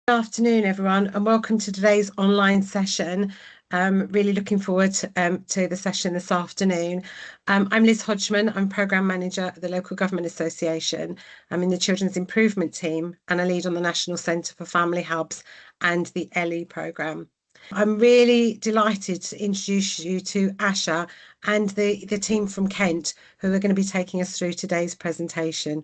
Good afternoon, everyone, and welcome to today's online session. Really looking forward to the session this afternoon. I'm Liz Hodgman. I'm Programme Manager at the Local Government Association. I'm in the Children's Improvement Team and I lead on the National Centre for Family Hubs and the ELLI programme. I'm really delighted to introduce you to Asha and the team from Kent, who are going to be taking us through today's presentation.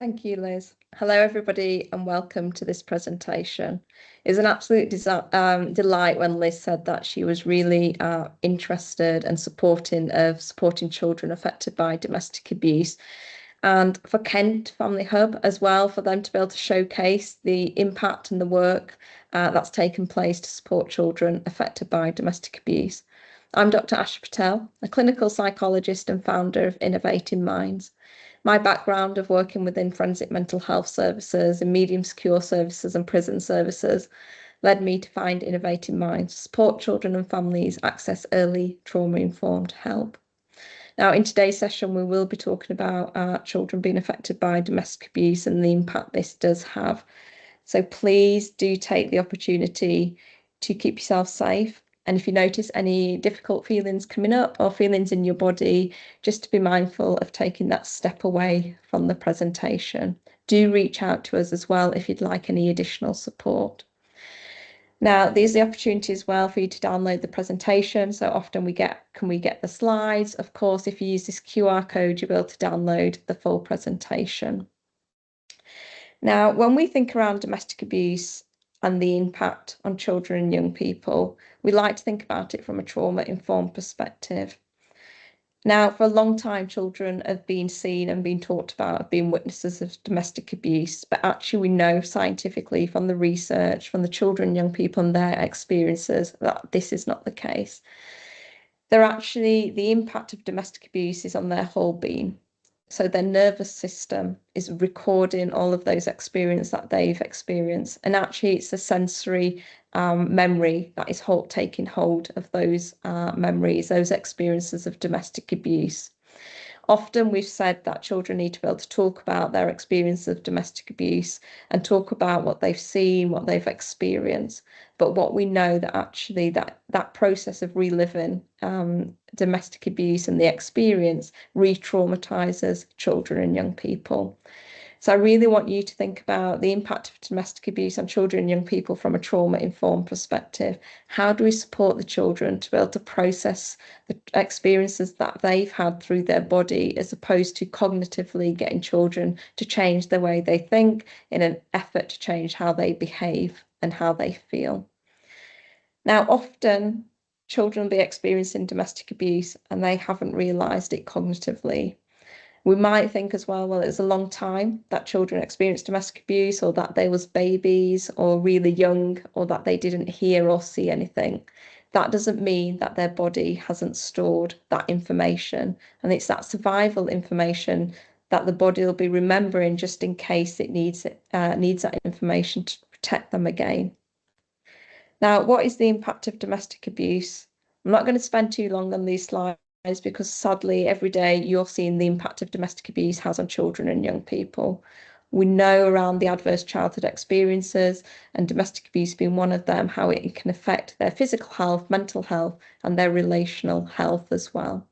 Thank you, Liz. Hello, everybody, and welcome to this presentation. It was an absolute delight when Liz said that she was really interested and supporting children affected by domestic abuse. And for Kent Family Hub as well, for them to be able to showcase the impact and the work that's taken place to support children affected by domestic abuse. I'm Dr. Asha Patel, a clinical psychologist and founder of Innovating Minds. My background of working within forensic mental health services and medium secure services and prison services led me to find Innovating Minds to support children and families access early trauma-informed help. Now, in today's session, we will be talking about children being affected by domestic abuse and the impact this does have. So please do take the opportunity to keep yourself safe. And if you notice any difficult feelings coming up or feelings in your body, just to be mindful of taking that step away from the presentation. Do reach out to us as well if you'd like any additional support. Now, these are the opportunities as well for you to download the presentation. So often can we get the slides? Of course, if you use this QR code, you'll be able to download the full presentation. Now, when we think around domestic abuse and the impact on children and young people, we like to think about it from a trauma-informed perspective. Now, for a long time, children have been seen and been talked about, have been witnesses of domestic abuse, but actually we know scientifically from the research, from the children and young people and their experiences, that this is not the case. The impact of domestic abuse is on their whole being. So their nervous system is recording all of those experiences that they've experienced. And actually it's a sensory memory that is taking hold of those memories, those experiences of domestic abuse. Often we've said that children need to be able to talk about their experience of domestic abuse and talk about what they've seen, what they've experienced. But what we know that actually that process of reliving domestic abuse and the experience re-traumatizes children and young people. So I really want you to think about the impact of domestic abuse on children and young people from a trauma-informed perspective. How do we support the children to be able to process the experiences that they've had through their body, as opposed to cognitively getting children to change the way they think in an effort to change how they behave and how they feel. Now, often children will be experiencing domestic abuse and they haven't realised it cognitively. We might think as well, it's a long time that children experienced domestic abuse, or that they was babies or really young, or that they didn't hear or see anything. That doesn't mean that their body hasn't stored that information. And it's that survival information that the body will be remembering just in case it needs that information to protect them again. Now, what is the impact of domestic abuse? I'm not going to spend too long on these slides, because sadly every day you're seeing the impact of domestic abuse has on children and young people. We know around the adverse childhood experiences, and domestic abuse being one of them, how it can affect their physical health, mental health, and their relational health as well.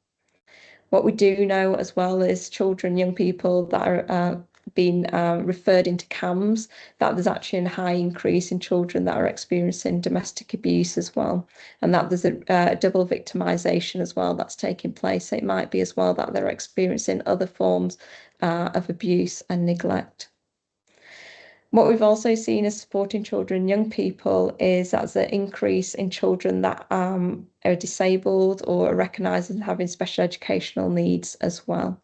What we do know as well is children, young people that are being referred into CAMHS, that there's actually a high increase in children that are experiencing domestic abuse as well, and that there's a double victimisation as well that's taking place. So it might be as well that they're experiencing other forms of abuse and neglect. What we've also seen as supporting children and young people is that there's an increase in children that are disabled or are recognised as having special educational needs as well.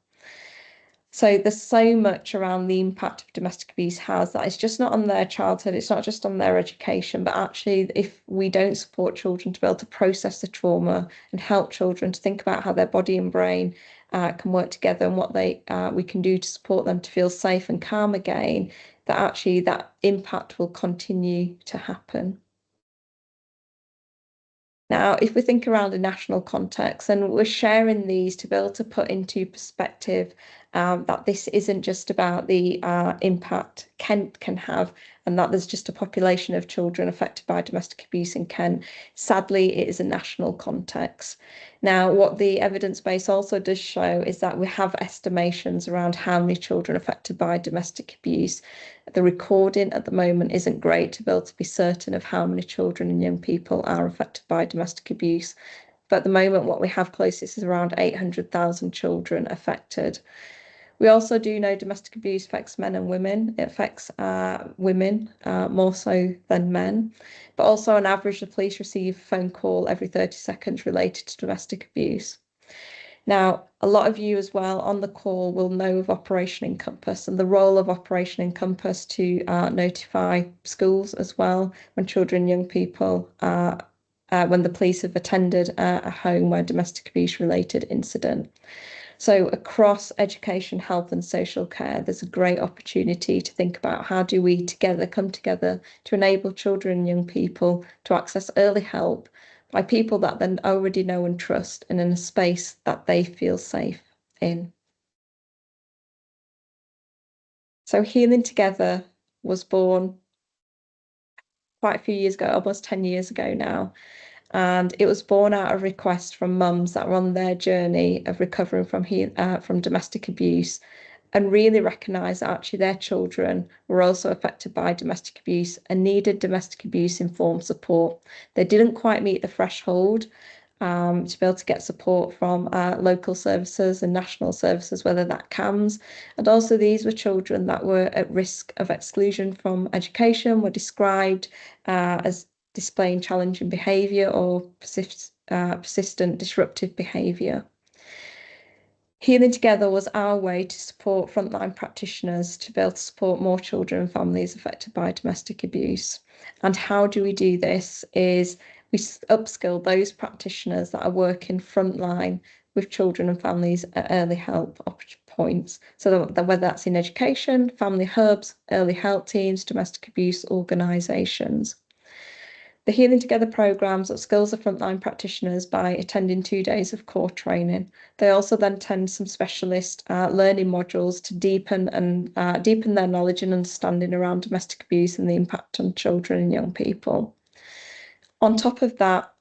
So there's so much around the impact of domestic abuse has, that it's just not on their childhood, it's not just on their education, but actually if we don't support children to be able to process the trauma and help children to think about how their body and brain can work together, and what we can do to support them to feel safe and calm again, that actually that impact will continue to happen. Now, if we think around a national context, and we're sharing these to be able to put into perspective that this isn't just about the impact Kent can have, and that there's just a population of children affected by domestic abuse in Kent. Sadly, it is a national context. Now, what the evidence base also does show is that we have estimations around how many children affected by domestic abuse. The recording at the moment isn't great to be able to be certain of how many children and young people are affected by domestic abuse. But at the moment, what we have closest is around 800,000 children affected. We also do know domestic abuse affects men and women. It affects women more so than men. But also on average, the police receive a phone call every 30 seconds related to domestic abuse. Now, a lot of you as well on the call will know of Operation Encompass and the role of Operation Encompass to notify schools as well when children and young people when the police have attended a home where domestic abuse related incident. So across education, health and social care, there's a great opportunity to think about how do we come together to enable children and young people to access early help by people that then already know and trust and in a space that they feel safe in. So Healing Together was born quite a few years ago, almost 10 years ago now. And it was born out of requests from mums that were on their journey of recovering from domestic abuse and really recognised that actually their children were also affected by domestic abuse and needed domestic abuse informed support. They didn't quite meet the threshold to be able to get support from local services and national services, whether that CAMS. And also these were children that were at risk of exclusion from education, were described as displaying challenging behaviour or persistent disruptive behaviour. Healing Together was our way to support frontline practitioners to be able to support more children and families affected by domestic abuse. And how do we do this is we upskill those practitioners that are working frontline with children and families at early help points. So that whether that's in education, family hubs, early help teams, domestic abuse organisations. The Healing Together programmes upskills the frontline practitioners by attending 2 days of core training. They also then attend some specialist learning modules to deepen their knowledge and understanding around domestic abuse and the impact on children and young people. On top of that,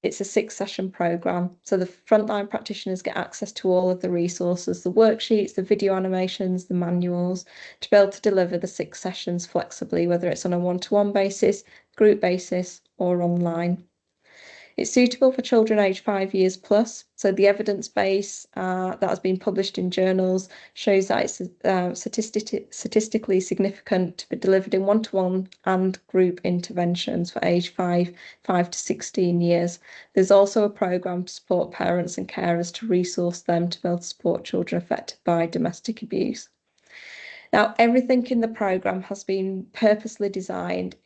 it's a 6-session programme, so the frontline practitioners get access to all of the resources, the worksheets, the video animations, the manuals, to be able to deliver the 6 sessions flexibly, whether it's on a one-to-one basis, group basis, or online. It's suitable for children aged 5 years plus, so the evidence base that has been published in journals shows that it's statistically significant to be delivered in one-to-one and group interventions for age 5 to 16 years. There's also a programme to support parents and carers to resource them to be able to support children affected by domestic abuse. Now, everything in the programme has been purposely designed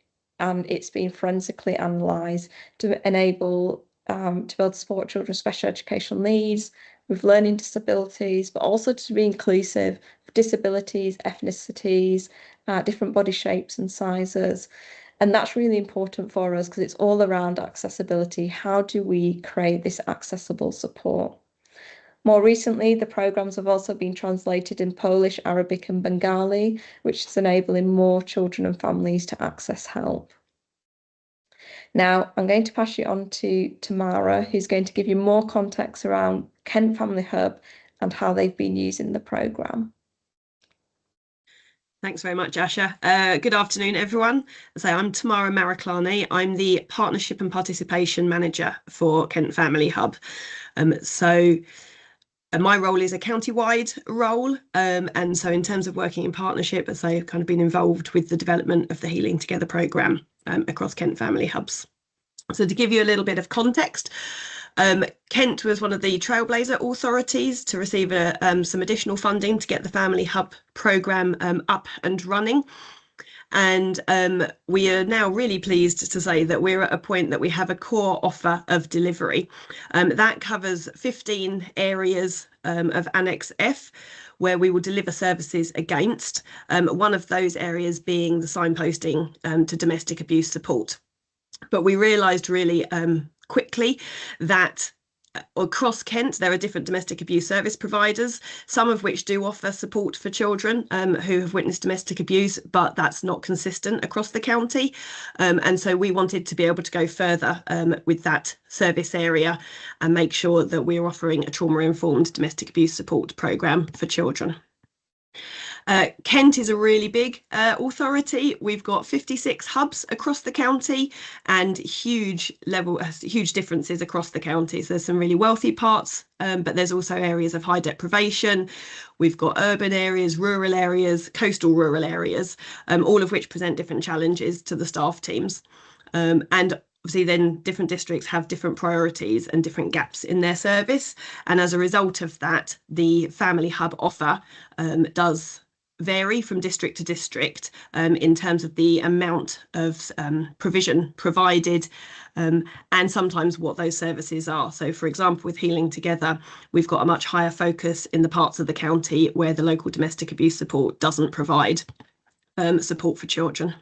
and it's been forensically analysed to enable to be able to support children with special educational needs, with learning disabilities, but also to be inclusive of disabilities, ethnicities, different body shapes and sizes. And that's really important for us because it's all around accessibility. How do we create this accessible support? More recently, the programmes have also been translated in Polish, Arabic and Bengali, which is enabling more children and families to access help. Now, I'm going to pass you on to Tamara, who's going to give you more context around Kent Family Hub and how they've been using the programme. Thanks very much, Asha. Good afternoon, everyone. So I'm Tamara Mariklani. I'm the Partnership and Participation Manager for Kent Family Hub. My role is a county-wide role, and so in terms of working in partnership, as I've kind of been involved with the development of the Healing Together programme across Kent Family Hubs. So to give you a little bit of context, Kent was one of the trailblazer authorities to receive some additional funding to get the Family Hub programme up and running. And we are now really pleased to say that we're at a point that we have a core offer of delivery. That covers 15 areas of Annex F, where we will deliver services against, one of those areas being the signposting to domestic abuse support. But we realised really quickly that across Kent, there are different domestic abuse service providers, some of which do offer support for children who have witnessed domestic abuse, but that's not consistent across the county. And so we wanted to be able to go further with that service area and make sure that we're offering a trauma-informed domestic abuse support programme for children. Kent is a really big authority. We've got 56 hubs across the county and huge differences across the county. So there's some really wealthy parts, but there's also areas of high deprivation. We've got urban areas, rural areas, coastal rural areas, all of which present different challenges to the staff teams. And obviously then different districts have different priorities and different gaps in their service. And as a result of that, the family hub offer does vary from district to district in terms of the amount of provision provided and sometimes what those services are. So for example, with Healing Together, we've got a much higher focus in the parts of the county where the local domestic abuse support doesn't provide support for children.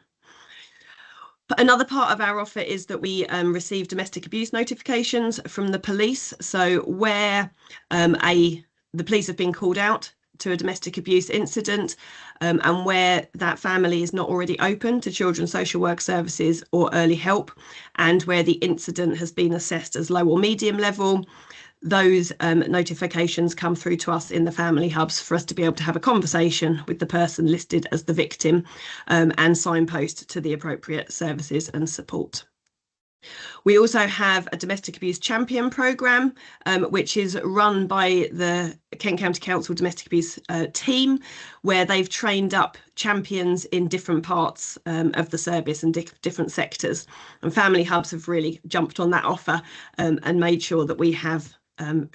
Another part of our offer is that we receive domestic abuse notifications from the police. So where the police have been called out to a domestic abuse incident and where that family is not already open to children's social work services or early help, and where the incident has been assessed as low or medium level, those notifications come through to us in the family hubs for us to be able to have a conversation with the person listed as the victim and signpost to the appropriate services and support. We also have a domestic abuse champion programme, which is run by the Kent County Council domestic abuse team, where they've trained up champions in different parts of the service and different sectors. And family hubs have really jumped on that offer and made sure that we have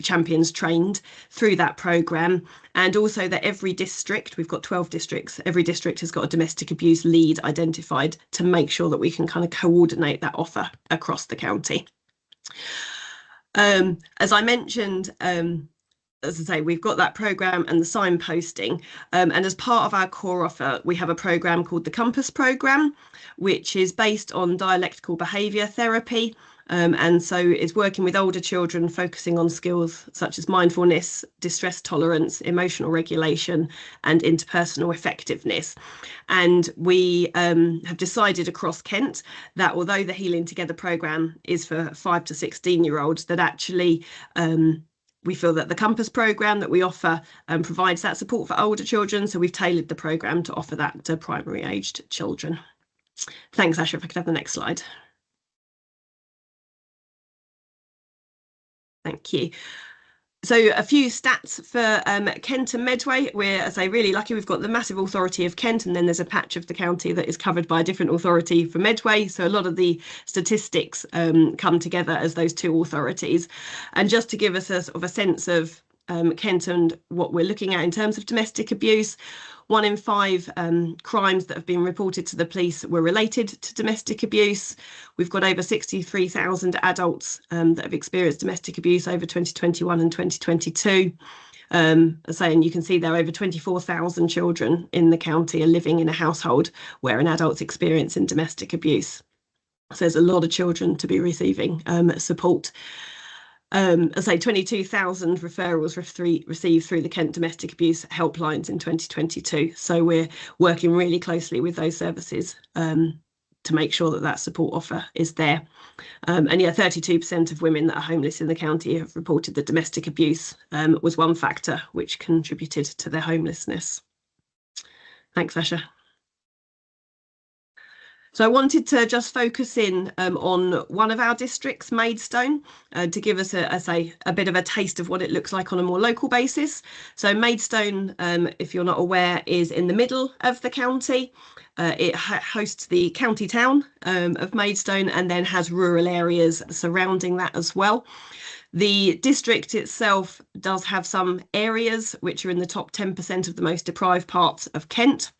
champions trained through that programme, and also that every district, we've got 12 districts, every district has got a domestic abuse lead identified to make sure that we can kind of coordinate that offer across the county. As I mentioned, as I say, we've got that programme and the signposting, and as part of our core offer, we have a programme called the Compass programme, which is based on dialectical behaviour therapy. And so it's working with older children, focusing on skills such as mindfulness, distress tolerance, emotional regulation, and interpersonal effectiveness. And we have decided across Kent that although the Healing Together programme is for 5 to 16-year-olds, that actually we feel that the Compass programme that we offer provides that support for older children. So we've tailored the programme to offer that to primary aged children. Thanks, Asha. If I could have the next slide. Thank you. So a few stats for Kent and Medway. We're, as I say, really lucky. We've got the massive authority of Kent, and then there's a patch of the county that is covered by a different authority for Medway. So a lot of the statistics come together as those two authorities. And just to give us a sort of a sense of Kent and what we're looking at in terms of domestic abuse, 1 in 5 crimes that have been reported to the police were related to domestic abuse. We've got over 63,000 adults that have experienced domestic abuse over 2021 and 2022. And you can see there over 24,000 children in the county are living in a household where an adult's experiencing domestic abuse. So there's a lot of children to be receiving support. 22,000 referrals received through the Kent Domestic Abuse helplines in 2022. So we're working really closely with those services to make sure that that support offer is there. And 32% of women that are homeless in the county have reported that domestic abuse was one factor which contributed to their homelessness. Thanks, Asha. So I wanted to just focus in on one of our districts, Maidstone, to give us a bit of a taste of what it looks like on a more local basis. So Maidstone, if you're not aware, is in the middle of the county. It hosts the county town of Maidstone and then has rural areas surrounding that as well. The district itself does have some areas which are in the top 10% of the most deprived parts of Kent.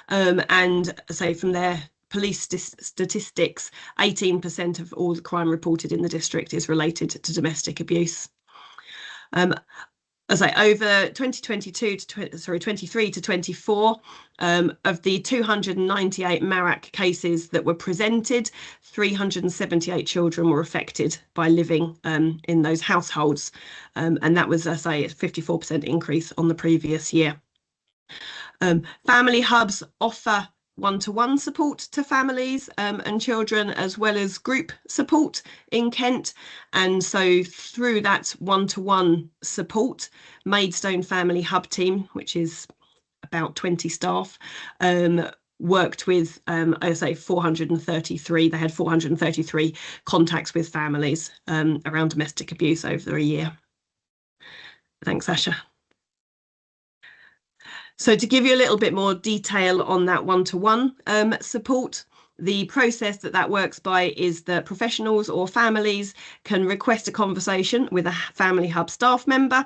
And so from their police statistics, 18% of all the crime reported in the district is related to domestic abuse. as I say, over 2022 to 23 to 24, of the 298 MARAC cases that were presented, 378 children were affected by living in those households, and that was, as I say, a 54% increase on the previous year. Family hubs offer one-to-one support to families and children, as well as group support in Kent. And so through that one-to-one support, Maidstone Family Hub team, which is about 20 staff, worked with, I say 433, they had 433 contacts with families around domestic abuse over a year. Thanks, Asha. So to give you a little bit more detail on that one-to-one support, the process that works by is that professionals or families can request a conversation with a Family Hub staff member,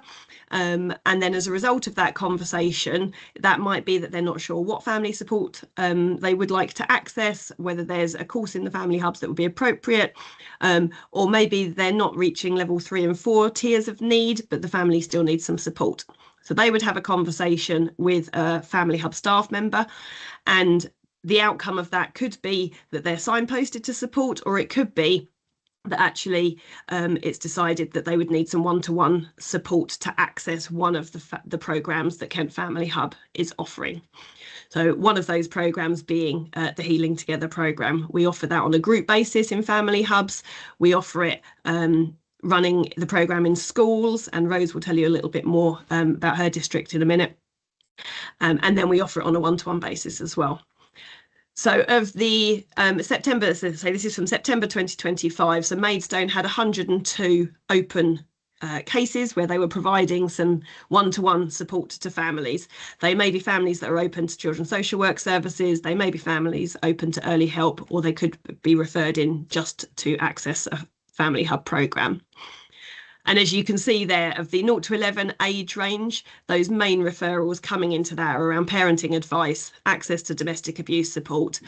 and then as a result of that conversation, that might be that they're not sure what family support they would like to access, whether there's a course in the Family Hubs that would be appropriate, or maybe they're not reaching level 3 and 4 tiers of need, but the family still needs some support. So they would have a conversation with a Family Hub staff member, and the outcome of that could be that they're signposted to support, or it could be that actually it's decided that they would need some one-to-one support to access one of the programmes that Kent Family Hub is offering. So one of those programmes being the Healing Together programme. We offer that on a group basis in Family Hubs. We offer it running the programme in schools, and Rose will tell you a little bit more about her district in a minute. And then we offer it on a one-to-one basis as well. So of the September, so this is from September 2025, so Maidstone had 102 open cases where they were providing some one-to-one support to families. They may be families that are open to children's social work services, they may be families open to early help, or they could be referred in just to access a Family Hub programme. And as you can see there, of the 0 to 11 age range, those main referrals coming into that are around parenting advice, access to domestic abuse support,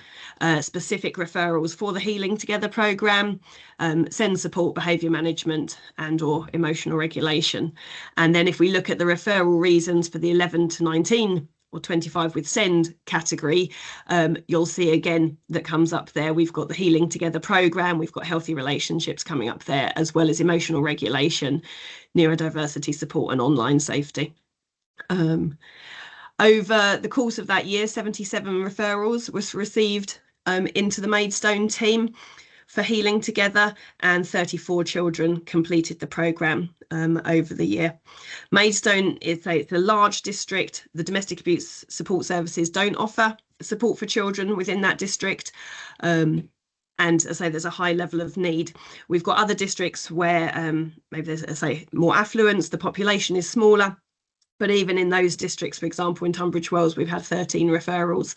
specific referrals for the Healing Together programme, SEND support, behaviour management and or emotional regulation. And then if we look at the referral reasons for the 11 to 19 or 25 with SEND category, you'll see again that comes up there. We've got the Healing Together programme, we've got healthy relationships coming up there, as well as emotional regulation, neurodiversity support and online safety. Over the course of that year, 77 referrals was received into the Maidstone team for Healing Together, and 34 children completed the programme over the year. Maidstone it's a large district. The domestic abuse support services don't offer support for children within that district. And as I say, there's a high level of need. We've got other districts where maybe there's, as I say, more affluence, the population is smaller. But even in those districts, for example, in Tunbridge Wells, we've had 13 referrals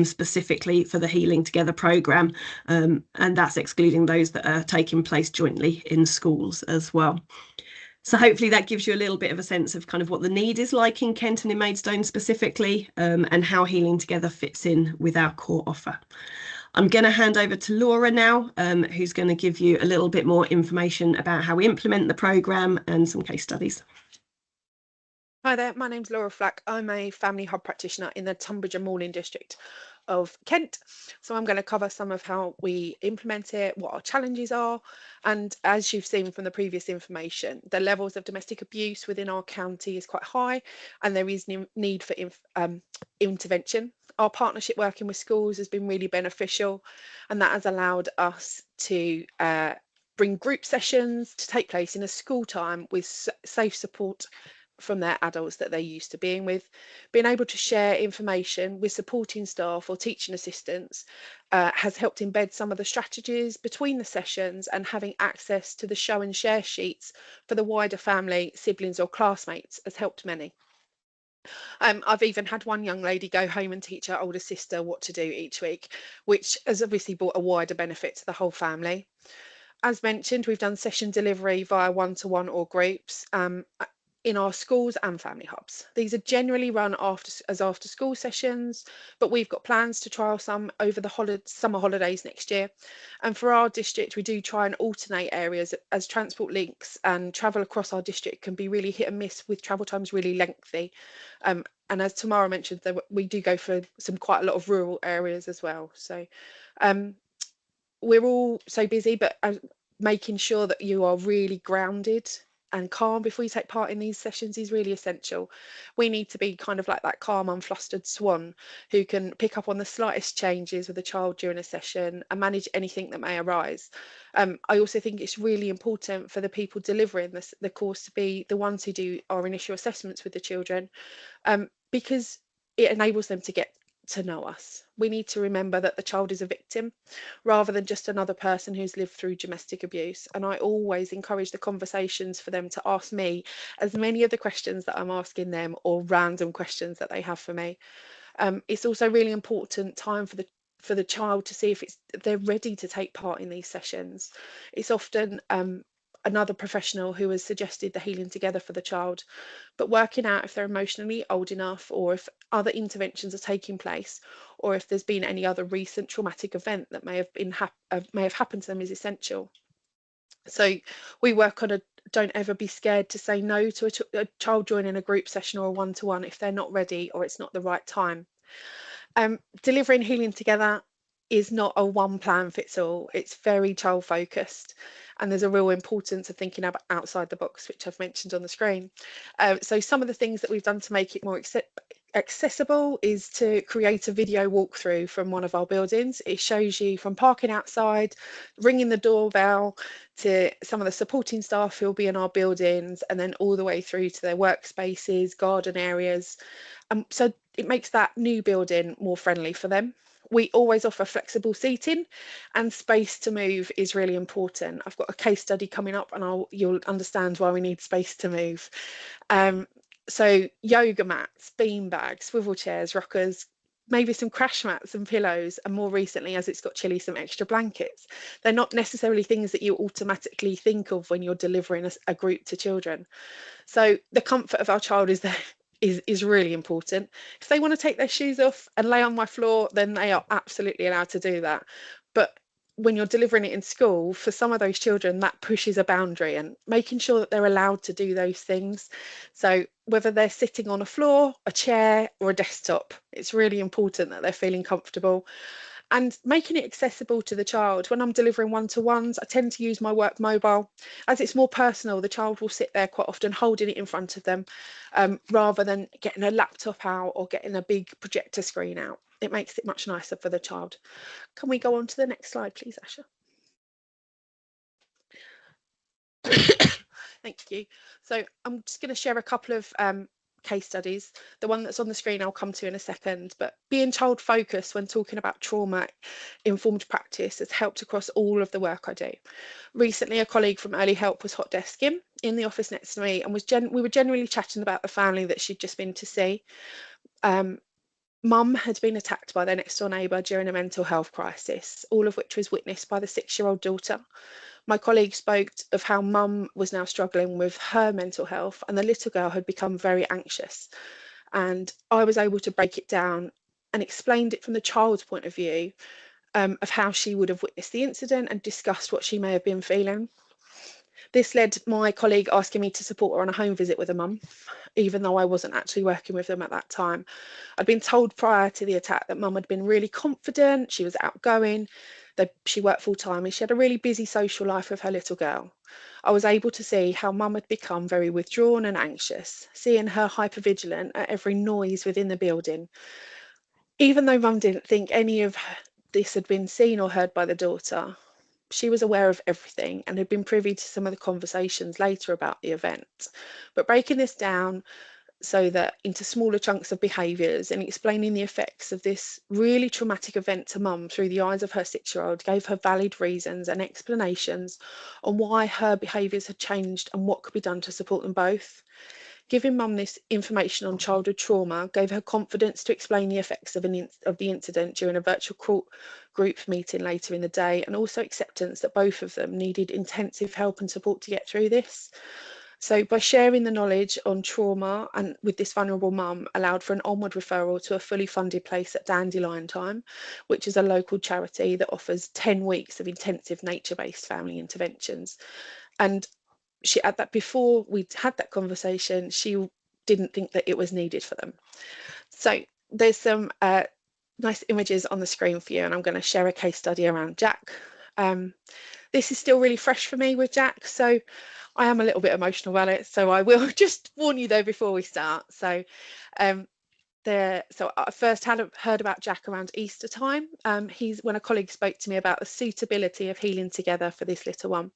specifically for the Healing Together programme, and that's excluding those that are taking place jointly in schools as well. So hopefully that gives you a little bit of a sense of kind of what the need is like in Kent and in Maidstone specifically, and how Healing Together fits in with our core offer. I'm going to hand over to Laura now, who's going to give you a little bit more information about how we implement the programme and some case studies. Hi there, my name's Laura Flack. I'm a Family Hub practitioner in the Tunbridge and Malling district of Kent. So I'm going to cover some of how we implement it, what our challenges are, and as you've seen from the previous information, the levels of domestic abuse within our county is quite high, and there is need for intervention. Our partnership working with schools has been really beneficial, and that has allowed us to bring group sessions to take place in a school time with safe support from their adults that they're used to being with. Being able to share information with supporting staff or teaching assistants has helped embed some of the strategies between the sessions, and having access to the show and share sheets for the wider family, siblings or classmates has helped many. I've even had one young lady go home and teach her older sister what to do each week, which has obviously brought a wider benefit to the whole family. As mentioned, we've done session delivery via one-to-one or groups. in our schools and family hubs. These are generally run as after school sessions, but we've got plans to trial some over the summer holidays next year. And for our district, we do try and alternate areas, as transport links and travel across our district can be really hit and miss, with travel times really lengthy. And as Tamara mentioned, we do go for quite a lot of rural areas as well. So we're all so busy, but making sure that you are really grounded and calm before you take part in these sessions is really essential. We need to be kind of like that calm, unflustered swan who can pick up on the slightest changes with a child during a session and manage anything that may arise. I also think it's really important for the people delivering the course to be the ones who do our initial assessments with the children, because it enables them to get to know us. We need to remember that the child is a victim rather than just another person who's lived through domestic abuse. And I always encourage the conversations for them to ask me as many of the questions that I'm asking them, or random questions that they have for me. It's also really important time for the child to see if they're ready to take part in these sessions. It's often another professional who has suggested the healing together for the child, but working out if they're emotionally old enough, or if other interventions are taking place, or if there's been any other recent traumatic event that may have happened to them is essential. So we work on don't ever be scared to say no to a child joining a group session or a one-to-one if they're not ready or it's not the right time. Delivering healing together is not a one plan fits all. It's very child focused, and there's a real importance of thinking about outside the box, which I've mentioned on the screen. So some of the things that we've done to make it more accessible is to create a video walkthrough from one of our buildings. It shows you from parking outside, ringing the doorbell, to some of the supporting staff who will be in our buildings, and then all the way through to their workspaces, garden areas. So it makes that new building more friendly for them. We always offer flexible seating, and space to move is really important. I've got a case study coming up, and you'll understand why we need space to move. So yoga mats, bean bags, swivel chairs, rockers, maybe some crash mats and pillows, and more recently, as it's got chilly, some extra blankets. They're not necessarily things that you automatically think of when you're delivering a group to children. So the comfort of our child is really important. If they want to take their shoes off and lay on my floor, then they are absolutely allowed to do that. But when you're delivering it in school, for some of those children, that pushes a boundary, and making sure that they're allowed to do those things. So whether they're sitting on a floor, a chair, or a desktop, it's really important that they're feeling comfortable. And making it accessible to the child. When I'm delivering one-to-ones, I tend to use my work mobile, as it's more personal. The child will sit there quite often holding it in front of them, rather than getting a laptop out or getting a big projector screen out. It makes it much nicer for the child. Can we go on to the next slide, please, Asha? Thank you. So I'm just going to share a couple of case studies. The one that's on the screen I'll come to in a second, but being child focused when talking about trauma informed practice has helped across all of the work I do. Recently, a colleague from Early Help was hot desking in the office next to me, and we were generally chatting about the family that she'd just been to see. Mum had been attacked by their next door neighbour during a mental health crisis, all of which was witnessed by the 6-year-old daughter. My colleague spoke of how Mum was now struggling with her mental health, and the little girl had become very anxious. And I was able to break it down and explained it from the child's point of view, of how she would have witnessed the incident and discussed what she may have been feeling. This led my colleague asking me to support her on a home visit with her mum, even though I wasn't actually working with them at that time. I'd been told prior to the attack that Mum had been really confident, she was outgoing, that she worked full time, and she had a really busy social life with her little girl. I was able to see how Mum had become very withdrawn and anxious, seeing her hypervigilant at every noise within the building. Even though Mum didn't think any of this had been seen or heard by the daughter, she was aware of everything and had been privy to some of the conversations later about the event. But breaking this down so that into smaller chunks of behaviours and explaining the effects of this really traumatic event to Mum through the eyes of her 6-year-old gave her valid reasons and explanations on why her behaviours had changed and what could be done to support them both. Giving Mum this information on childhood trauma gave her confidence to explain the effects of the incident during a virtual group meeting later in the day, and also acceptance that both of them needed intensive help and support to get through this. So by sharing the knowledge on trauma and with this vulnerable mum allowed for an onward referral to a fully funded place at Dandelion Time, which is a local charity that offers 10 weeks of intensive nature-based family interventions. And she had that before we'd had that conversation, she didn't think that it was needed for them. So there's some nice images on the screen for you, and I'm going to share a case study around Jack. This is still really fresh for me with Jack, so I am a little bit emotional about it, so I will just warn you though before we start. So I first heard about Jack around Easter time. When a colleague spoke to me about the suitability of healing together for this little one.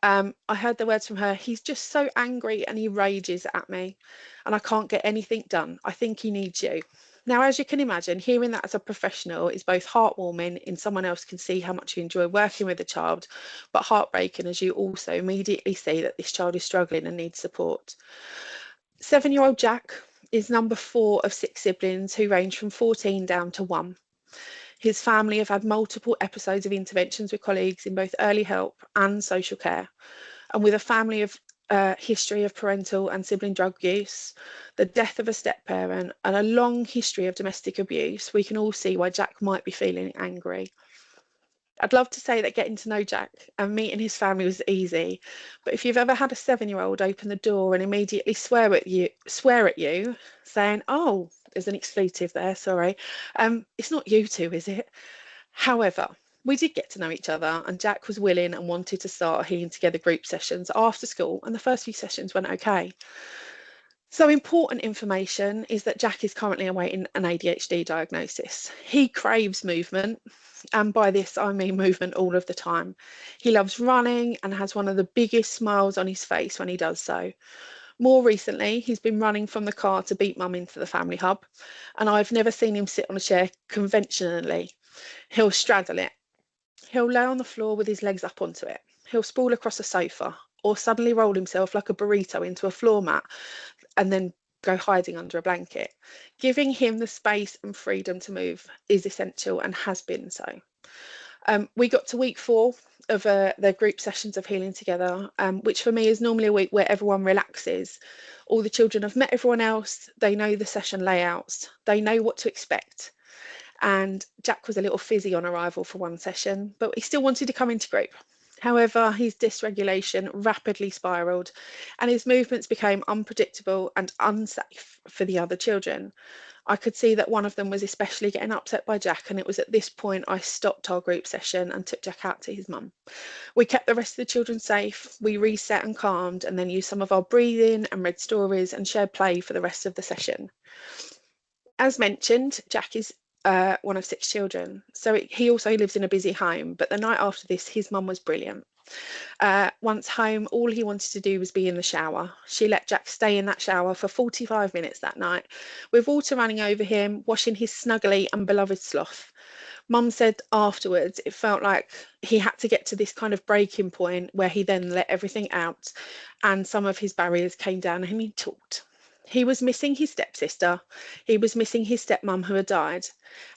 I heard the words from her, he's just so angry and he rages at me and I can't get anything done. I think he needs you. Now, as you can imagine, hearing that as a professional is both heartwarming in someone else can see how much you enjoy working with a child, but heartbreaking as you also immediately see that this child is struggling and needs support. 7-year-old Jack is number 4 of 6 siblings who range from 14 down to 1. His family have had multiple episodes of interventions with colleagues in both early help and social care. And with a family of history of parental and sibling drug use, the death of a step-parent, and a long history of domestic abuse, we can all see why Jack might be feeling angry. I'd love to say that getting to know Jack and meeting his family was easy, but if you've ever had a 7-year-old open the door and immediately swear at you, saying, "Oh, there's an expletive there, sorry, it's not you two, is it?" However, we did get to know each other, and Jack was willing and wanted to start healing together group sessions after school, and the first few sessions went okay. So important information is that Jack is currently awaiting an ADHD diagnosis. He craves movement, and by this I mean movement all of the time. He loves running and has one of the biggest smiles on his face when he does so. More recently, he's been running from the car to beat mum into the family hub, and I've never seen him sit on a chair conventionally. He'll straddle it. He'll lay on the floor with his legs up onto it. He'll sprawl across a sofa or suddenly roll himself like a burrito into a floor mat and then go hiding under a blanket. Giving him the space and freedom to move is essential and has been so. We got to week 4 of the group sessions of healing together, which for me is normally a week where everyone relaxes. All the children have met everyone else, they know the session layouts, they know what to expect. And Jack was a little fizzy on arrival for one session, but he still wanted to come into group. However, his dysregulation rapidly spiraled and his movements became unpredictable and unsafe for the other children. I could see that one of them was especially getting upset by Jack, and it was at this point I stopped our group session and took Jack out to his mum. We kept the rest of the children safe, we reset and calmed, and then used some of our breathing and read stories and shared play for the rest of the session. As mentioned, Jack is one of 6 children, so he also lives in a busy home, but the night after this his mum was brilliant. Once home, all he wanted to do was be in the shower. She let Jack stay in that shower for 45 minutes that night, with water running over him, washing his snuggly and beloved sloth. Mum said afterwards it felt like he had to get to this kind of breaking point where he then let everything out and some of his barriers came down and he talked. He was missing his stepsister, he was missing his stepmum who had died,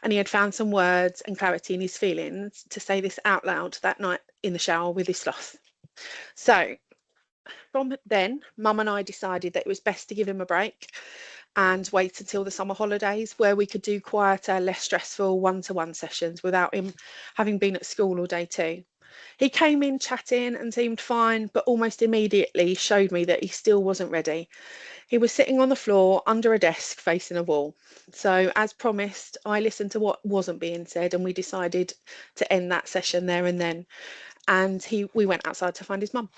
and he had found some words and clarity in his feelings to say this out loud that night in the shower with his sloth. So from then, Mum and I decided that it was best to give him a break and wait until the summer holidays where we could do quieter, less stressful one-to-one sessions without him having been at school all day too. He came in chatting and seemed fine, but almost immediately showed me that he still wasn't ready. He was sitting on the floor under a desk facing a wall. So as promised, I listened to what wasn't being said and we decided to end that session there and then. And we went outside to find his mum.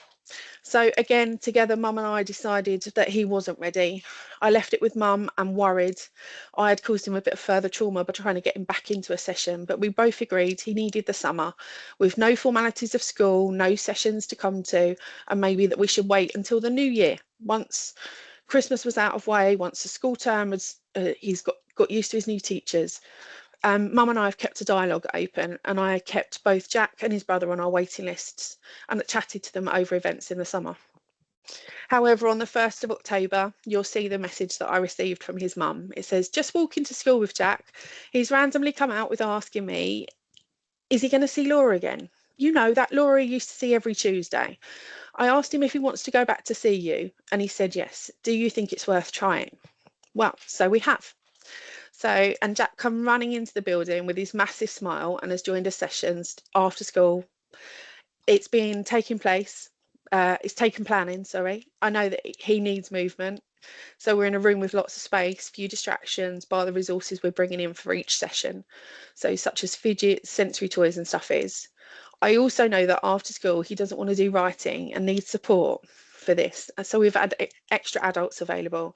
So again, together, Mum and I decided that he wasn't ready. I left it with Mum and worried I had caused him a bit of further trauma by trying to get him back into a session, but we both agreed he needed the summer with no formalities of school, no sessions to come to, and maybe that we should wait until the new year. Once Christmas was out of way, once the school term was, he's got used to his new teachers. Mum and I have kept a dialogue open, and I kept both Jack and his brother on our waiting lists and chatted to them over events in the summer. However, on the 1st of October, you'll see the message that I received from his mum. It says, "Just walking to school with Jack. He's randomly come out with asking me, is he going to see Laura again? You know, that Laura used to see every Tuesday. I asked him if he wants to go back to see you, and he said yes. Do you think it's worth trying? Well, so we have. So, and Jack come running into the building with his massive smile and has joined us sessions after school. It's been taking place. It's taken planning, sorry. I know that he needs movement. So we're in a room with lots of space, few distractions by the resources we're bringing in for each session. So such as fidgets, sensory toys and stuffies. I also know that after school, he doesn't want to do writing and needs support for this. So we've had extra adults available,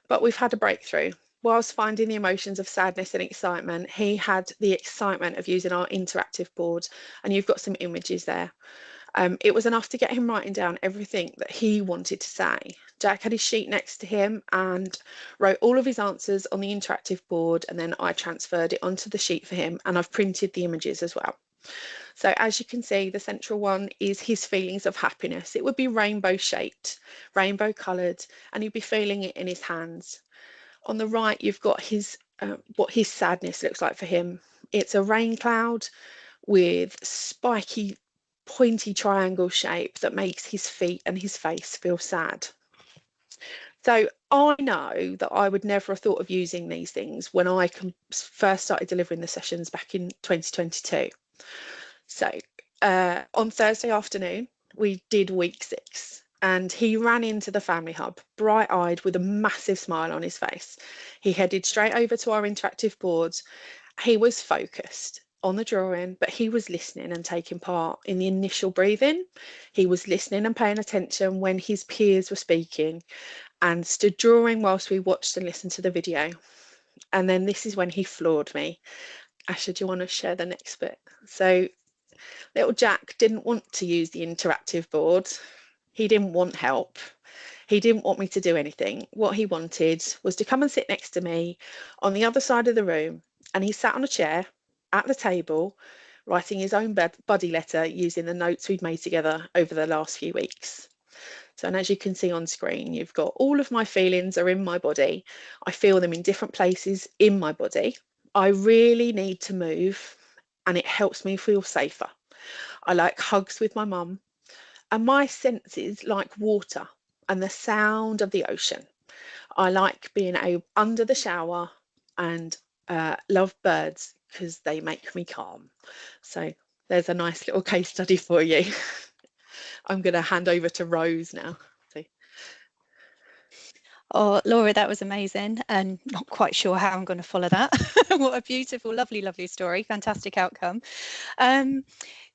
but we've had a breakthrough. Whilst finding the emotions of sadness and excitement, he had the excitement of using our interactive board, and you've got some images there. It was enough to get him writing down everything that he wanted to say. Jack had his sheet next to him and wrote all of his answers on the interactive board, and then I transferred it onto the sheet for him, and I've printed the images as well. So as you can see, the central one is his feelings of happiness. It would be rainbow shaped, rainbow coloured, and he'd be feeling it in his hands. On the right, you've got his what his sadness looks like for him. It's a rain cloud with spiky, pointy triangle shape that makes his feet and his face feel sad. So I know that I would never have thought of using these things when I first started delivering the sessions back in 2022. So on Thursday afternoon, we did week 6. And he ran into the family hub, bright-eyed with a massive smile on his face. He headed straight over to our interactive boards. He was focused on the drawing, but he was listening and taking part in the initial breathing. He was listening and paying attention when his peers were speaking and stood drawing whilst we watched and listened to the video. And then this is when he floored me. Asha, do you want to share the next bit? So little Jack didn't want to use the interactive board. He didn't want help. He didn't want me to do anything. What he wanted was to come and sit next to me on the other side of the room. And he sat on a chair at the table, writing his own buddy letter using the notes we'd made together over the last few weeks. So, and as you can see on screen, you've got all of my feelings are in my body. I feel them in different places in my body. I really need to move, and it helps me feel safer. I like hugs with my mum. And my senses like water and the sound of the ocean. I like being under the shower and love birds because they make me calm. So there's a nice little case study for you. I'm going to hand over to Rose now. Oh, Laura, that was amazing, and not quite sure how I'm going to follow that. What a beautiful, lovely, lovely story. Fantastic outcome.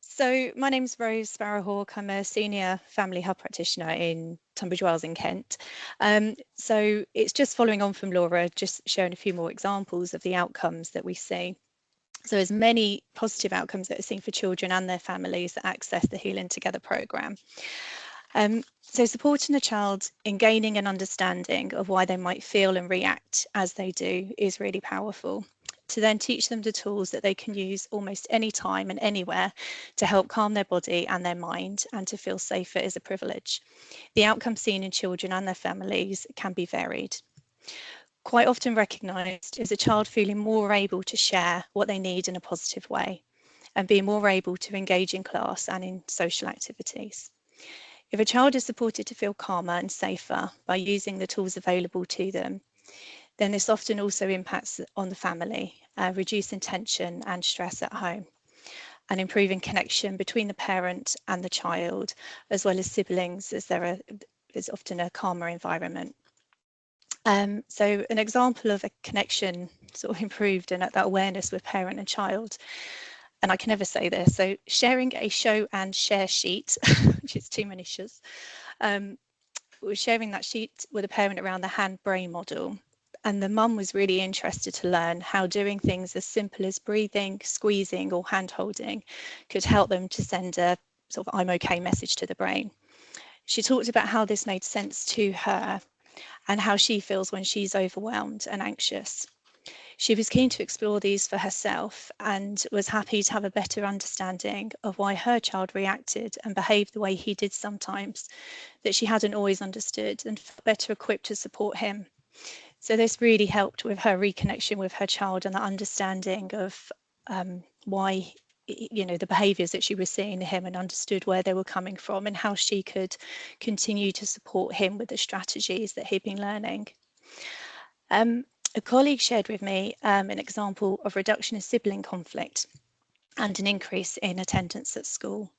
So my name's Rose Sparrowhawk. I'm a senior family hub practitioner in Tunbridge Wells in Kent. So it's just following on from Laura, just sharing a few more examples of the outcomes that we see. So there's many positive outcomes that are seen for children and their families that access the Healing Together programme. So supporting a child in gaining an understanding of why they might feel and react as they do is really powerful. To then teach them the tools that they can use almost any time and anywhere to help calm their body and their mind and to feel safer is a privilege. The outcomes seen in children and their families can be varied. Quite often recognised is a child feeling more able to share what they need in a positive way and being more able to engage in class and in social activities. If a child is supported to feel calmer and safer by using the tools available to them, then this often also impacts on the family, reducing tension and stress at home, and improving connection between the parent and the child, as well as siblings, as there is often a calmer environment. So an example of a connection sort of improved and that awareness with parent and child, and I can never say this, so sharing a show and share sheet, which is too many shows, we're sharing that sheet with a parent around the hand-brain model. And the mum was really interested to learn how doing things as simple as breathing, squeezing or hand-holding could help them to send a sort of I'm okay message to the brain. She talked about how this made sense to her and how she feels when she's overwhelmed and anxious. She was keen to explore these for herself and was happy to have a better understanding of why her child reacted and behaved the way he did sometimes, that she hadn't always understood, and felt better equipped to support him. So this really helped with her reconnection with her child and the understanding of why you know, the behaviours that she was seeing in him and understood where they were coming from and how she could continue to support him with the strategies that he'd been learning. A colleague shared with me an example of reduction in sibling conflict and an increase in attendance at school.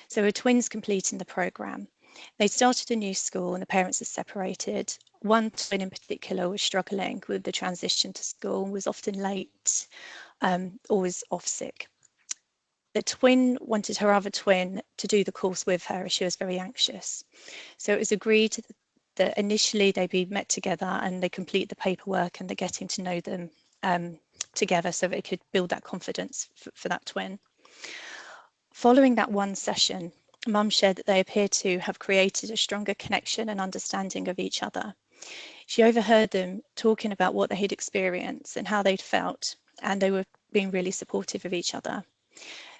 So, twins completing the programme. They started a new school and the parents are separated. One twin in particular was struggling with the transition to school, was often late, always off sick. The twin wanted her other twin to do the course with her as she was very anxious. So it was agreed that initially they'd be met together and they complete the paperwork and they're getting to know them together so that it could build that confidence for that twin. Following that one session, Mum shared that they appear to have created a stronger connection and understanding of each other. She overheard them talking about what they had experienced and how they'd felt, and they were being really supportive of each other.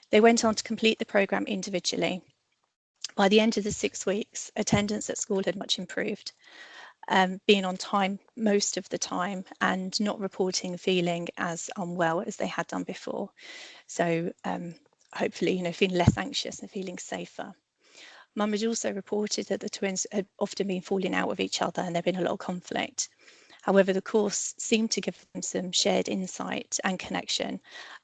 They went on to complete the programme individually. By the end of the 6 weeks, attendance at school had much improved, being on time most of the time and not reporting feeling as unwell as they had done before. So hopefully, you know, feeling less anxious and feeling safer. Mum had also reported that the twins had often been falling out with each other and there'd been a lot of conflict. However, the course seemed to give them some shared insight and connection.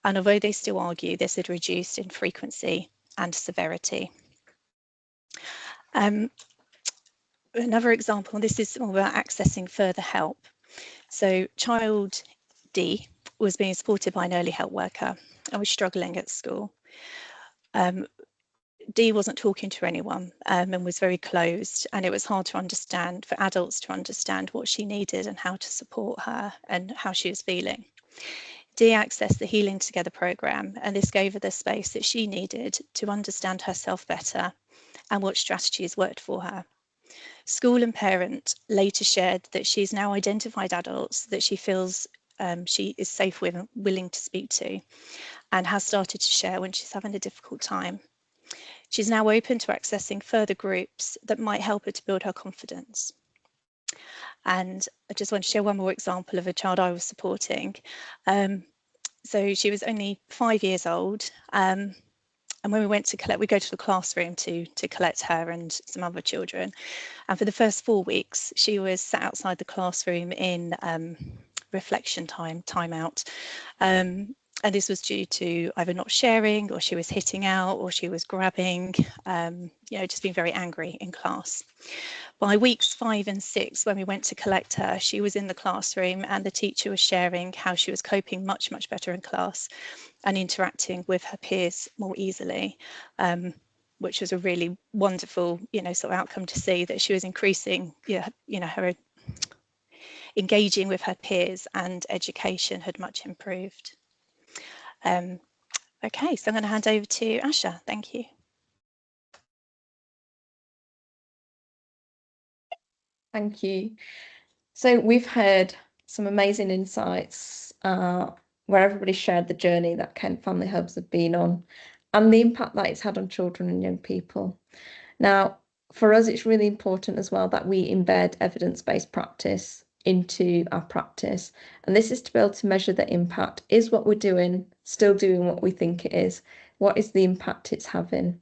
And although they still argue, this had reduced in frequency and severity. Another example, and this is all about accessing further help. So child D was being supported by an early help worker and was struggling at school. D wasn't talking to anyone and was very closed, and it was hard to understand, for adults to understand what she needed and how to support her and how she was feeling. D accessed the Healing Together programme, and this gave her the space that she needed to understand herself better and what strategies worked for her. School and parent later shared that she's now identified adults that she feels she is safe with and willing to speak to, and has started to share when she's having a difficult time. She's now open to accessing further groups that might help her to build her confidence. And I just want to share one more example of a child I was supporting. So she was only 5 years old. And when we went to collect, we go to the classroom to collect her and some other children. And for the first 4 weeks, she was sat outside the classroom in reflection time out. And this was due to either not sharing, or she was hitting out, or she was grabbing, you know, just being very angry in class. By weeks 5 and 6, when we went to collect her, she was in the classroom and the teacher was sharing how she was coping much better in class and interacting with her peers more easily, which was a really wonderful, you know, sort of outcome to see, that she was increasing, you know, her engaging with her peers, and education had much improved. Okay, so I'm going to hand over to Asha. Thank you. Thank you. So we've heard some amazing insights where everybody shared the journey that Kent Family Hubs have been on and the impact that it's had on children and young people. Now, for us, it's really important as well that we embed evidence-based practice into our practice. And this is to be able to measure the impact. Is what we're doing still doing what we think it is? What is the impact it's having?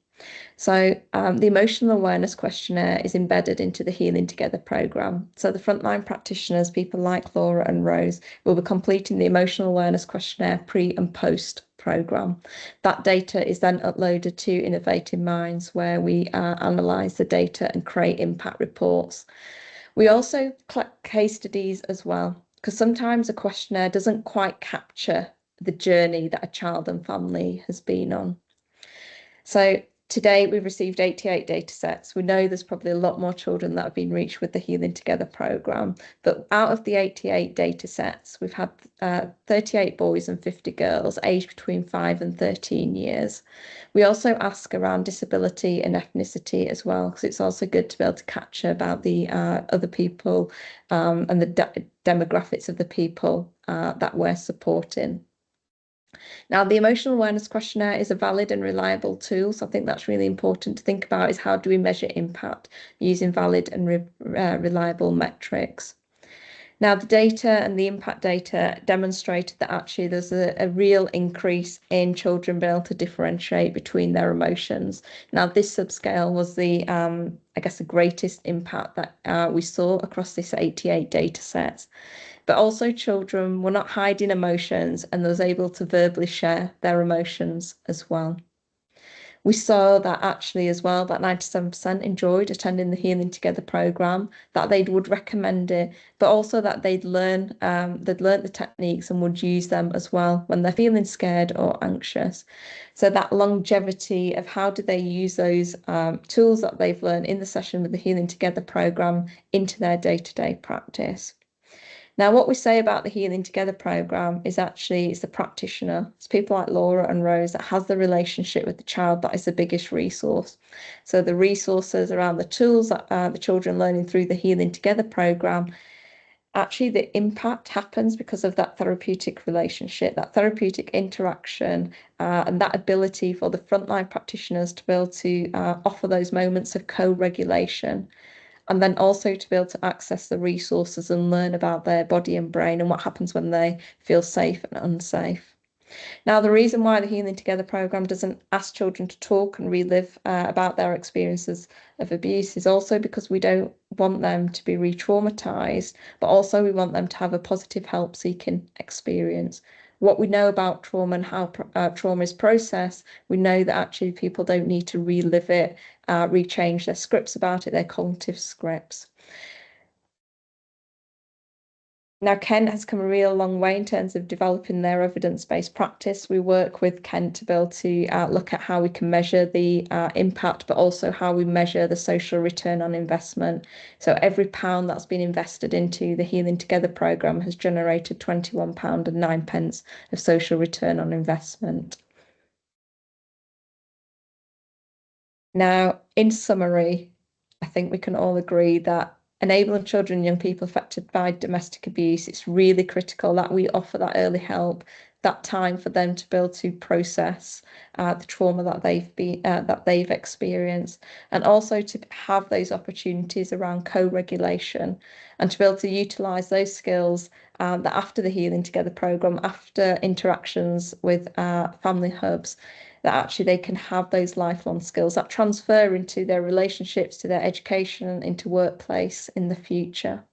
So the emotional awareness questionnaire is embedded into the Healing Together programme. So the frontline practitioners, people like Laura and Rose, will be completing the emotional awareness questionnaire pre and post programme. That data is then uploaded to Innovating Minds, where we analyse the data and create impact reports. We also collect case studies as well, because sometimes a questionnaire doesn't quite capture the journey that a child and family has been on. So today we've received 88 data sets. We know there's probably a lot more children that have been reached with the Healing Together programme, but out of the 88 data sets, we've had 38 boys and 50 girls aged between 5 and 13 years. We also ask around disability and ethnicity as well, because it's also good to be able to capture about the other people and the demographics of the people that we're supporting. Now, the emotional awareness questionnaire is a valid and reliable tool, so I think that's really important to think about, is how do we measure impact using valid and reliable metrics. Now, the data and the impact data demonstrated that actually there's a real increase in children being able to differentiate between their emotions. Now, this subscale was the, I guess, the greatest impact that we saw across this 88 data sets. But also children were not hiding emotions and was able to verbally share their emotions as well. We saw that actually as well, that 97% enjoyed attending the Healing Together programme, that they would recommend it, but also that they'd learned the techniques and would use them as well when they're feeling scared or anxious. So that longevity of how do they use those tools that they've learned in the session with the Healing Together programme into their day-to-day practice. Now, what we say about the Healing Together programme is actually it's the practitioner, it's people like Laura and Rose that has the relationship with the child that is the biggest resource. So the resources around the tools that the children learning through the Healing Together programme, actually the impact happens because of that therapeutic relationship, that therapeutic interaction, and that ability for the frontline practitioners to be able to offer those moments of co-regulation. And then also to be able to access the resources and learn about their body and brain and what happens when they feel safe and unsafe. Now, the reason why the Healing Together programme doesn't ask children to talk and relive about their experiences of abuse is also because we don't want them to be re-traumatised, but also we want them to have a positive help-seeking experience. What we know about trauma and how trauma is processed, we know that actually people don't need to relive it, rechange their scripts about it, their cognitive scripts. Now, Kent has come a real long way in terms of developing their evidence-based practice. We work with Kent to be able to look at how we can measure the impact, but also how we measure the social return on investment. So every pound that's been invested into the Healing Together programme has generated £21.09 of social return on investment. Now, in summary, I think we can all agree that enabling children and young people affected by domestic abuse, it's really critical that we offer that early help, that time for them to be able to process the trauma that they've experienced, and also to have those opportunities around co-regulation and to be able to utilise those skills that after the Healing Together programme, after interactions with family hubs, that actually they can have those lifelong skills that transfer into their relationships, to their education, into workplace in the future.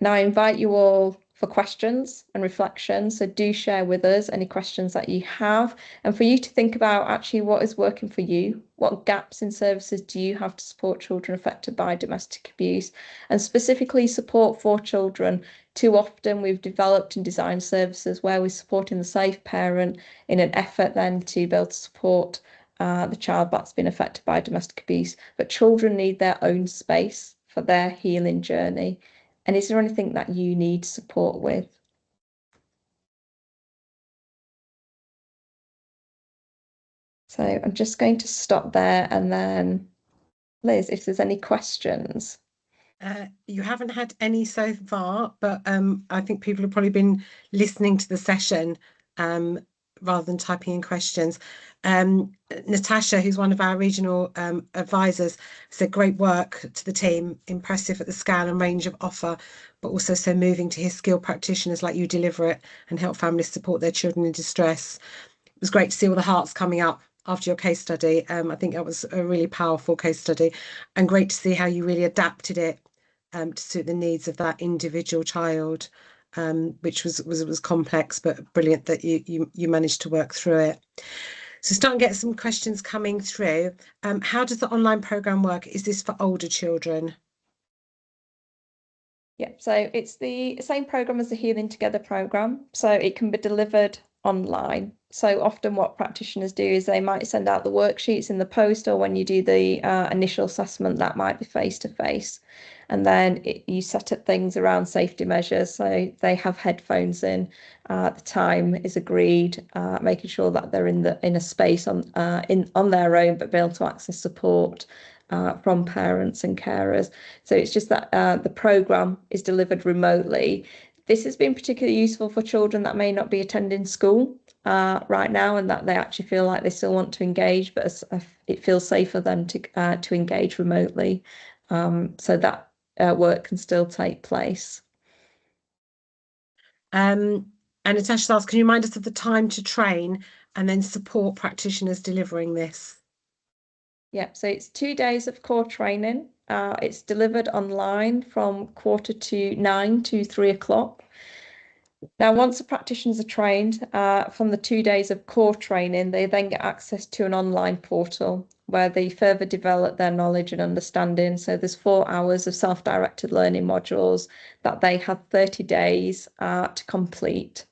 Now, I invite you all for questions and reflections. So do share with us any questions that you have, and for you to think about actually what is working for you. What gaps in services do you have to support children affected by domestic abuse, and specifically support for children? Too often we've developed and designed services where we're supporting the safe parent in an effort then to be able to support the child that's been affected by domestic abuse. But children need their own space for their healing journey. And is there anything that you need support with? So I'm just going to stop there, and then Liz, if there's any questions. You haven't had any so far, but I think people have probably been listening to the session rather than typing in questions. Natasha, who's one of our regional advisors, said great work to the team, impressive at the scale and range of offer, but also so moving to hear skilled practitioners like you deliver it and help families support their children in distress. It was great to see all the hearts coming up after your case study. I think that was a really powerful case study, and great to see how you really adapted it to suit the needs of that individual child, which was complex, but brilliant that you managed to work through it. So starting to get some questions coming through. How does the online programme work? Is this for older children? Yeah, so it's the same programme as the Healing Together programme, so it can be delivered online. So often what practitioners do is they might send out the worksheets in the post, or when you do the initial assessment, that might be face-to-face. And then you set up things around safety measures. So they have headphones in, the time is agreed, making sure that they're in a space on their own, but be able to access support from parents and carers. So it's just that the programme is delivered remotely. This has been particularly useful for children that may not be attending school right now, and that they actually feel like they still want to engage, but it feels safe for them to engage remotely. So that work can still take place. And Natasha asks, can you remind us of the time to train and then support practitioners delivering this? Yeah, so it's 2 days of core training. It's delivered online from 9:15 to 3:00. Now, once the practitioners are trained from the 2 days of core training, they then get access to an online portal where they further develop their knowledge and understanding. So there's 4 hours of self-directed learning modules that they have 30 days to complete.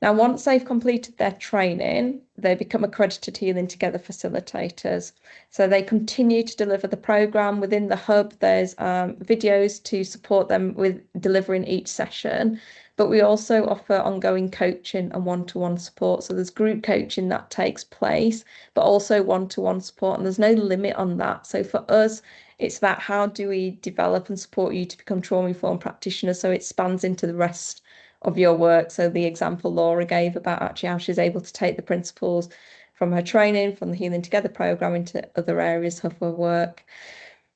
Now, once they've completed their training, they become accredited Healing Together facilitators. So they continue to deliver the programme. Within the hub, there's videos to support them with delivering each session. But we also offer ongoing coaching and one-to-one support. So there's group coaching that takes place, but also one-to-one support. And there's no limit on that. So for us, it's about how do we develop and support you to become trauma-informed practitioners so it spans into the rest of your work. So the example Laura gave about actually how she's able to take the principles from her training, from the Healing Together programme into other areas of her work.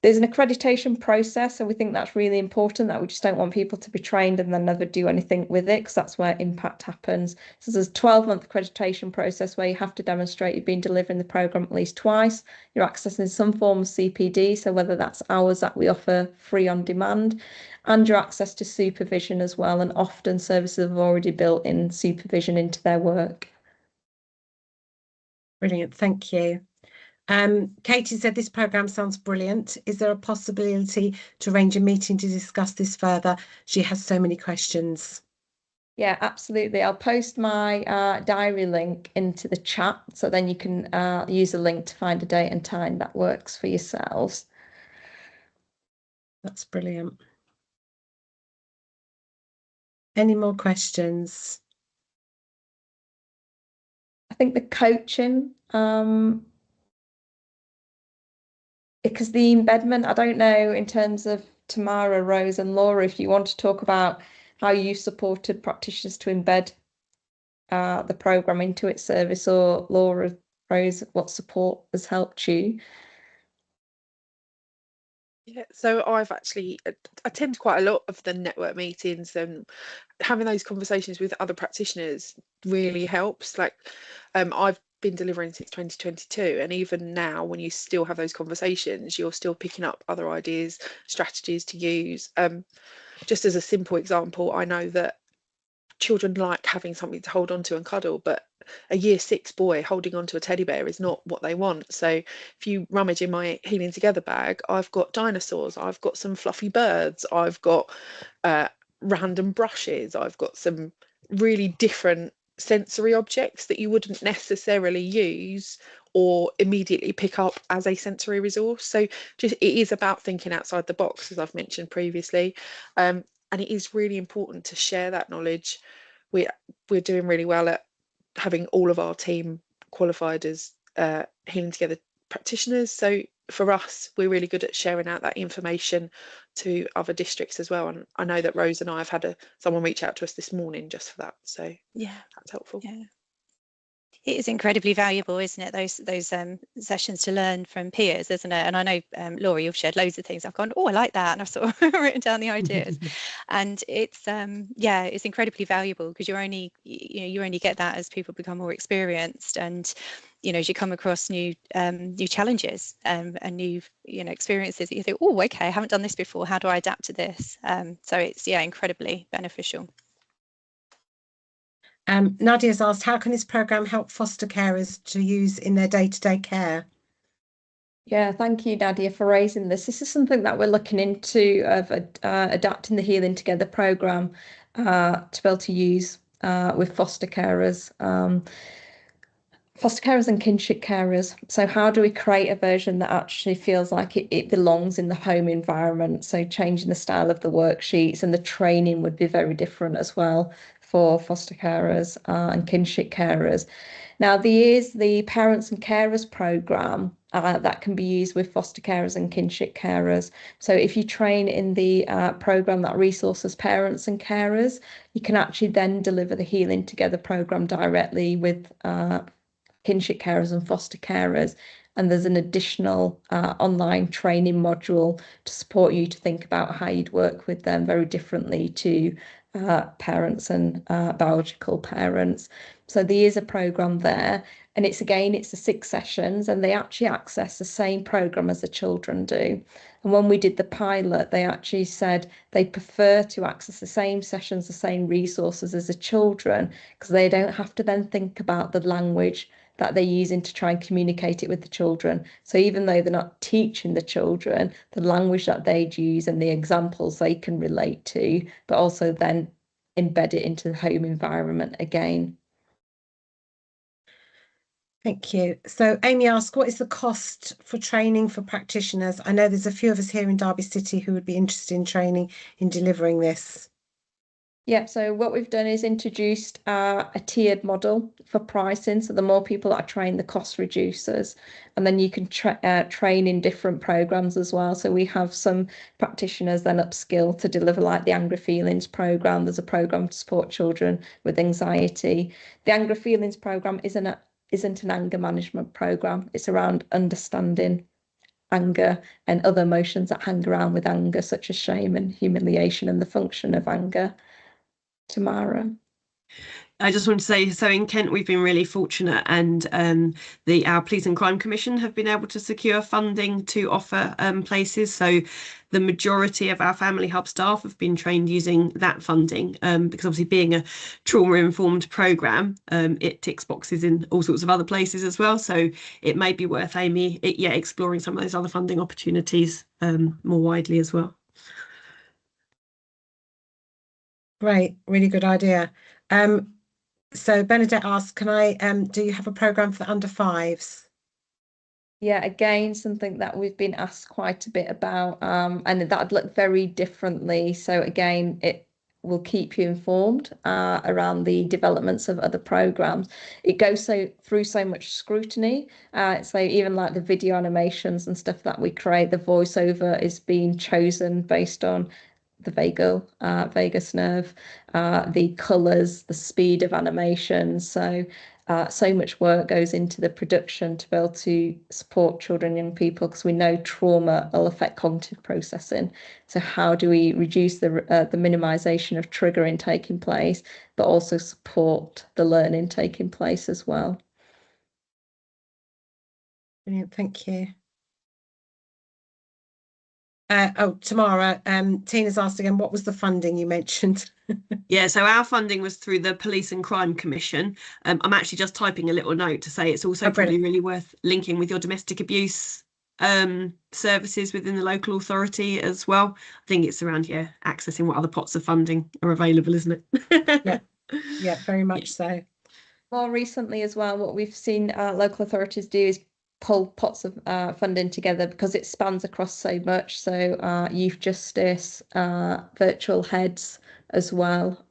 There's an accreditation process, so we think that's really important, that we just don't want people to be trained and then never do anything with it, because that's where impact happens. So there's a 12-month accreditation process where you have to demonstrate you've been delivering the programme at least twice. You're accessing some form of CPD, so whether that's hours that we offer free on demand, and your access to supervision as well, and often services have already built in supervision into their work. Brilliant, thank you. Katie said this programme sounds brilliant. Is there a possibility to arrange a meeting to discuss this further? She has so many questions. Yeah, absolutely. I'll post my diary link into the chat, so then you can use a link to find a date and time that works for yourselves. That's brilliant. Any more questions? I think the coaching, because the embedment, I don't know in terms of Tamara, Rose and Laura, if you want to talk about how you supported practitioners to embed the programme into its service, or Laura, Rose, what support has helped you? Yeah, so I've actually attended quite a lot of the network meetings, and having those conversations with other practitioners really helps. Like, I've been delivering since 2022, and even now when you still have those conversations, you're still picking up other ideas, strategies to use. Just as a simple example, I know that children like having something to hold on to and cuddle, but a year 6 boy holding on to a teddy bear is not what they want. So if you rummage in my Healing Together bag, I've got dinosaurs, I've got some fluffy birds, I've got random brushes, I've got some really different sensory objects that you wouldn't necessarily use or immediately pick up as a sensory resource. So just it is about thinking outside the box, as I've mentioned previously. And it is really important to share that knowledge. We're doing really well at having all of our team qualified as Healing Together practitioners. So for us, we're really good at sharing out that information to other districts as well. And I know that Rose and I have had someone reach out to us this morning just for that. So Yeah, that's helpful. yeah. It is incredibly valuable, isn't it? Those sessions to learn from peers, isn't it? And I know, Laura, you've shared loads of things. I've gone, oh, I like that, and I've sort of written down the ideas. And it's yeah, it's incredibly valuable, because you only get that as people become more experienced, and as you come across new challenges and new experiences that you think, oh, okay, I haven't done this before. How do I adapt to this? So it's incredibly beneficial. Nadia's asked, how can this programme help foster carers to use in their day-to-day care? Yeah, thank you, Nadia, for raising this. This is something that we're looking into, of adapting the Healing Together programme to be able to use with foster carers. Foster carers and kinship carers. So how do we create a version that actually feels like it belongs in the home environment? So changing the style of the worksheets, and the training would be very different as well for foster carers and kinship carers. Now, there is the Parents and Carers programme that can be used with foster carers and kinship carers. So if you train in the programme that resources parents and carers, you can actually then deliver the Healing Together programme directly with kinship carers and foster carers. And there's an additional online training module to support you to think about how you'd work with them very differently to parents and biological parents. So there is a program there, and it's the 6 sessions, and they actually access the same program as the children do. And when we did the pilot, they actually said they prefer to access the same sessions, the same resources as the children, because they don't have to then think about the language that they're using to try and communicate it with the children. So even though they're not teaching the children, the language that they'd use and the examples they can relate to, but also then embed it into the home environment again. Thank you. So Amy asked, what is the cost for training for practitioners? I know there's a few of us here in Derby City who would be interested in training in delivering this. Yeah, so what we've done is introduced a tiered model for pricing. So the more people that are trained, the cost reduces. And then you can train in different programs as well. So we have some practitioners then upskill to deliver like the Angry Feelings program. There's a program to support children with anxiety. The Angry Feelings program isn't an anger management program. It's around understanding anger and other emotions that hang around with anger, such as shame and humiliation and the function of anger. Tamara. I just want to say, so in Kent, we've been really fortunate, and our Police and Crime Commission have been able to secure funding to offer places. So the majority of our Family Hub staff have been trained using that funding, because obviously being a trauma-informed programme, it ticks boxes in all sorts of other places as well. So it may be worth, Amy, exploring some of those other funding opportunities more widely as well. Great, really good idea. So Bernadette asked, can I do you have a programme for the under 5s? Yeah, again, something that we've been asked quite a bit about, and that'd look very differently. So again, it will keep you informed around the developments of other programs. It goes through so much scrutiny. So even like the video animations and stuff that we create, the voiceover is being chosen based on the vagus nerve, the colours, the speed of animation. So much work goes into the production to be able to support children and young people, because we know trauma will affect cognitive processing. So how do we reduce the minimisation of triggering taking place, but also support the learning taking place as well? Brilliant, thank you. Tamara, Tina's asked again, what was the funding you mentioned? Yeah, so our funding was through the Police and Crime Commission. I'm actually just typing a little note to say it's also probably really worth linking with your domestic abuse services within the local authority as well. I think it's around accessing what other pots of funding are available, isn't it? Yeah, very much so. More recently as well, what we've seen local authorities do is pull pots of funding together, because it spans across so much. So youth justice, virtual heads as well,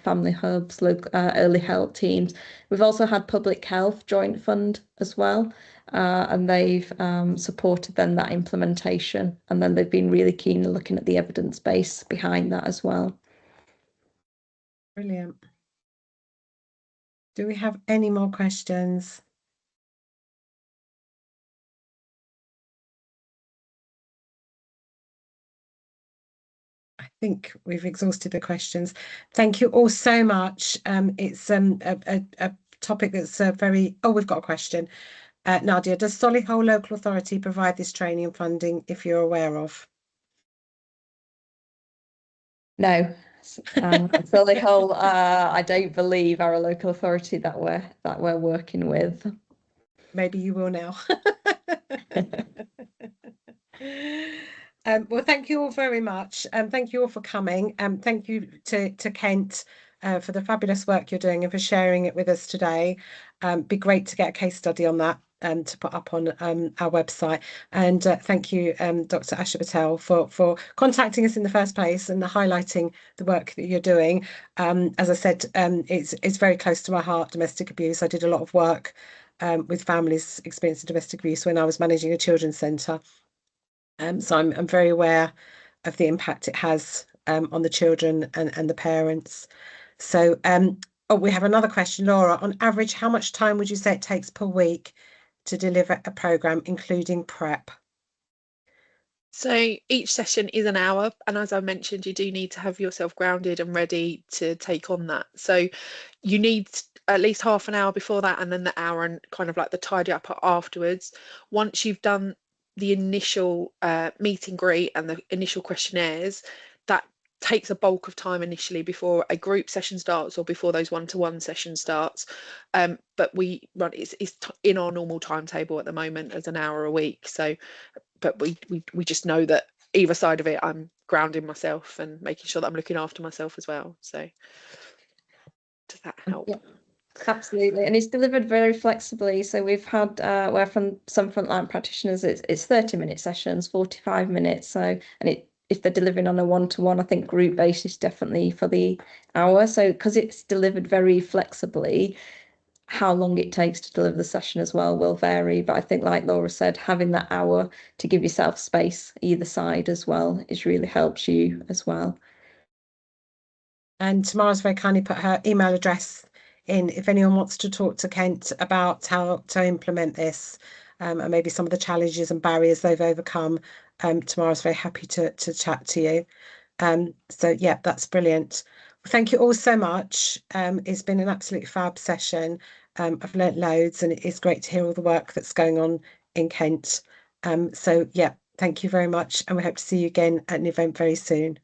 family hubs, local, early help teams. We've also had public health joint fund as well, and they've supported then that implementation, and then they've been really keen on looking at the evidence base behind that as well. Brilliant. Do we have any more questions? I think we've exhausted the questions. Thank you all so much. It's a topic that's very... Oh, we've got a question. Nadia, does Solihull Local Authority provide this training and funding, if you're aware of? No. Solihull, I don't believe are a local authority that we're working with. Maybe you will now. Well, thank you all very much. Thank you all for coming. Thank you to Kent for the fabulous work you're doing and for sharing it with us today. Be great to get a case study on that to put up on our website. And thank you, Dr. Asha Patel, for contacting us in the first place and highlighting the work that you're doing. As I said, it's very close to my heart, domestic abuse. I did a lot of work with families experiencing domestic abuse when I was managing a children's centre. So I'm very aware of the impact it has on the children and the parents. So Oh, we have another question, Laura. On average, how much time would you say it takes per week to deliver a programme, including prep? So each session is an hour, and as I mentioned, you do need to have yourself grounded and ready to take on that. So you need at least half an hour before that, and then the hour and kind of like the tidy up afterwards. Once you've done the initial meet and greet and the initial questionnaires, that takes a bulk of time initially before a group session starts or before those one-to-one session starts. But we run it's in our normal timetable at the moment as an hour a week. So but we just know that either side of it, I'm grounding myself and making sure that I'm looking after myself as well. So does that help? Yeah, absolutely. And it's delivered very flexibly. So we've had where from some frontline practitioners, it's 30-minute sessions, 45 minutes. So, and if they're delivering on a one-to-one, I think group basis definitely for the hour. So because it's delivered very flexibly, how long it takes to deliver the session as well will vary. But I think, like Laura said, having that hour to give yourself space either side as well is really helps you as well. And Tamara's very kindly put her email address in if anyone wants to talk to Kent about how to implement this, and maybe some of the challenges and barriers they've overcome. Tamara's very happy to chat to you. So yeah, that's brilliant. Well, thank you all so much. It's been an absolute fab session. I've learnt loads, and it is great to hear all the work that's going on in Kent. So yeah, thank you very much, and we hope to see you again at an event very soon.